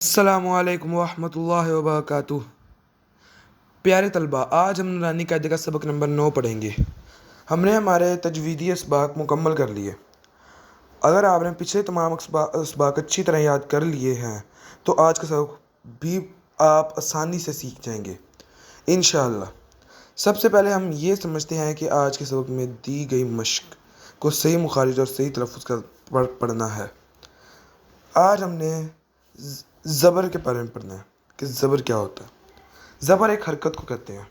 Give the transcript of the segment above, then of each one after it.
अस्सलामु अलैकुम वरहमतुल्लाहि वबरकातुह। प्यारे तलबा, आज हम नूरानी कायदे का सबक नंबर 9 पढ़ेंगे। हमने हमारे तजवीदी असबाक मुकम्मल कर लिए। अगर आपने पिछले तमाम असबाक अच्छी तरह याद कर लिए हैं तो आज का सबक भी आप आसानी से सीख जाएंगे इंशाअल्लाह। सबसे पहले हम ये समझते हैं कि आज के सबक में दी गई मश्क को सही मुखारिज और सही तलफ़्फ़ुज़ का पढ़ना है। आज हमने ज़बर के बारे में पढ़ना है कि ज़बर क्या होता है। ज़बर एक हरकत को कहते हैं।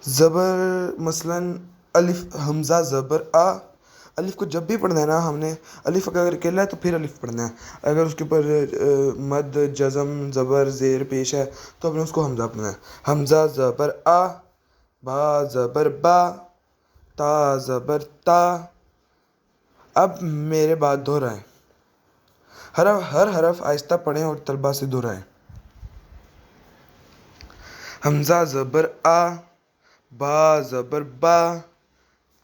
ज़बर मसलन अलिफ, हमज़ा, ज़बर, आ। अलिफ को जब भी पढ़ना है ना, हमने अलिफ अगर अकेला है तो फिर अलिफ पढ़ना है। अगर उसके ऊपर मद, जज़म, ज़बर, ज़ेर पेश है तो हमने उसको हमज़ा पढ़ना है। हमज़ा ज़बर आ, बा ज़बर बा, ता ज़बर ता। अब मेरे बाद दोहराएं। हर हरफ आहिस्ता पढ़ें और तलबा से दोहराएं। हमज़ा ज़बर आ, बा ज़बर बा,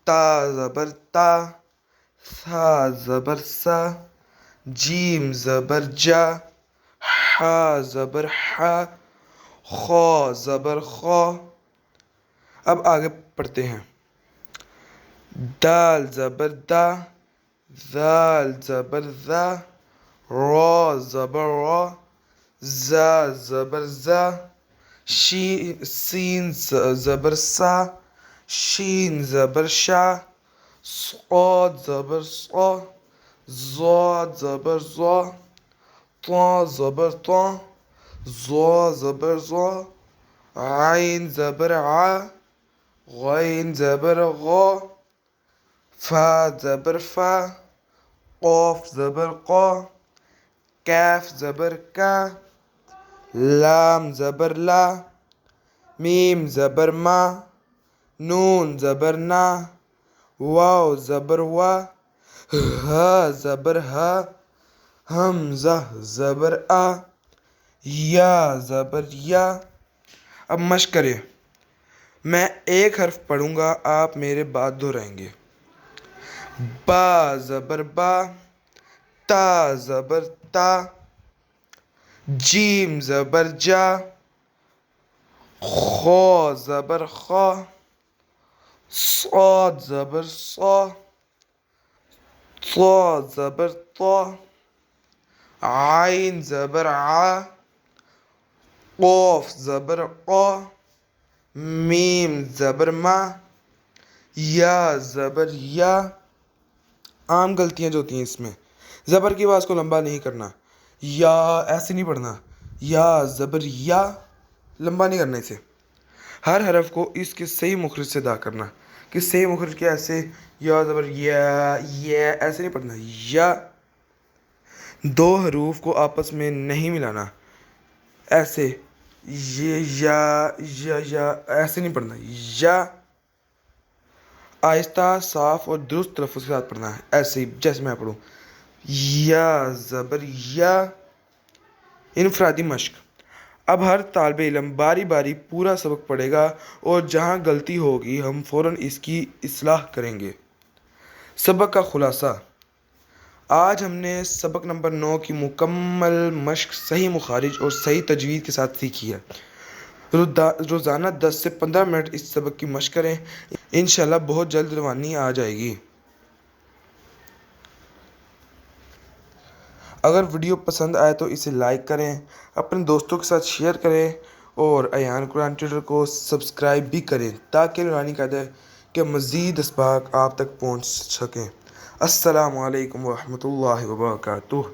ता ज़बर ता, सा ज़बर सा, जीम ज़बर जा, हा ज़बर हा, खौ ज़बर खौ। अब आगे पढ़ते हैं। दाल ज़बर दा, ज़ाल ज़बर ज़ा, रौ ज़बर रौ, ज़ा ज़बर ज़ा, सीन ज़बर सा, शीन ज़बर शा, सौद ज़बर सौ, ज़ौद ज़बर ज़ौ, तौ ज़बर तौ, ज़ौ ज़बर ज़ौ, आइन ज़बर आ, गैन ज़बर गौ, फा ज़बर फा, क़ाफ ज़बर क़ा, कैफ ज़बर का, लाम ज़बर ला, मीम ज़बर मा, नून ज़बर ना, वाव ज़बर वा, हा ज़बर हा, हमज़ा ज़बर आ, या ज़बर या। अब मश्क करें। मैं एक हर्फ पढ़ूंगा, आप मेरे बाद दोहराएंगे। बा ज़बर बा, ता ज़बर ता, जीम ज़बर जा, खौ ज़बर खौ, सौद ज़बर सौ, तौ ज़बर तौ, आइन ज़बर आ, क़ाफ ज़बर क़ा, मीम ज़बर मा, या ज़बर या। आम गलतियाँ जो होती हैं इसमें, ज़बर की आवाज़ को लंबा नहीं करना, या ऐसे नहीं पढ़ना, या ज़बर या लंबा नहीं करना इसे। हर हरफ को इसके सही मुखरिज से अदा करना। कि सही मुखरिज के ऐसे या ज़बर या, ये ऐसे नहीं पढ़ना। या दो हरूफ को आपस में नहीं मिलाना, ऐसे ये या ऐसे नहीं पढ़ना। या आहिस्ता, साफ और दुरुस्त तलफ़्फ़ुज़ के साथ पढ़ना है, ऐसे ही जैसे मैं पढ़ूँ। या ज़बर या। इनफरादी मश्क। अब हर तालिब इल्म बारी बारी पूरा सबक पढ़ेगा और जहाँ गलती होगी हम फ़ौरन इसकी इस्लाह करेंगे। सबक का खुलासा। आज हमने सबक नंबर 9 की मुकम्मल मश्क सही मुखारिज और सही तजवीज़ के साथ सीखी है। रोज़ाना 10 से 15 मिनट इस सबक की मश्क करें, इंशाअल्लाह बहुत जल्द रवानी आ जाएगी। अगर वीडियो पसंद आए तो इसे लाइक करें, अपने दोस्तों के साथ शेयर करें और अयान कुरान ट्यूटर को सब्सक्राइब भी करें ताकि नूरानी कायदे के मज़ीद असबाक आप तक पहुँच सकें। अस्सलामु अलैकुम वरहमतुल्लाहि वबरकातुह।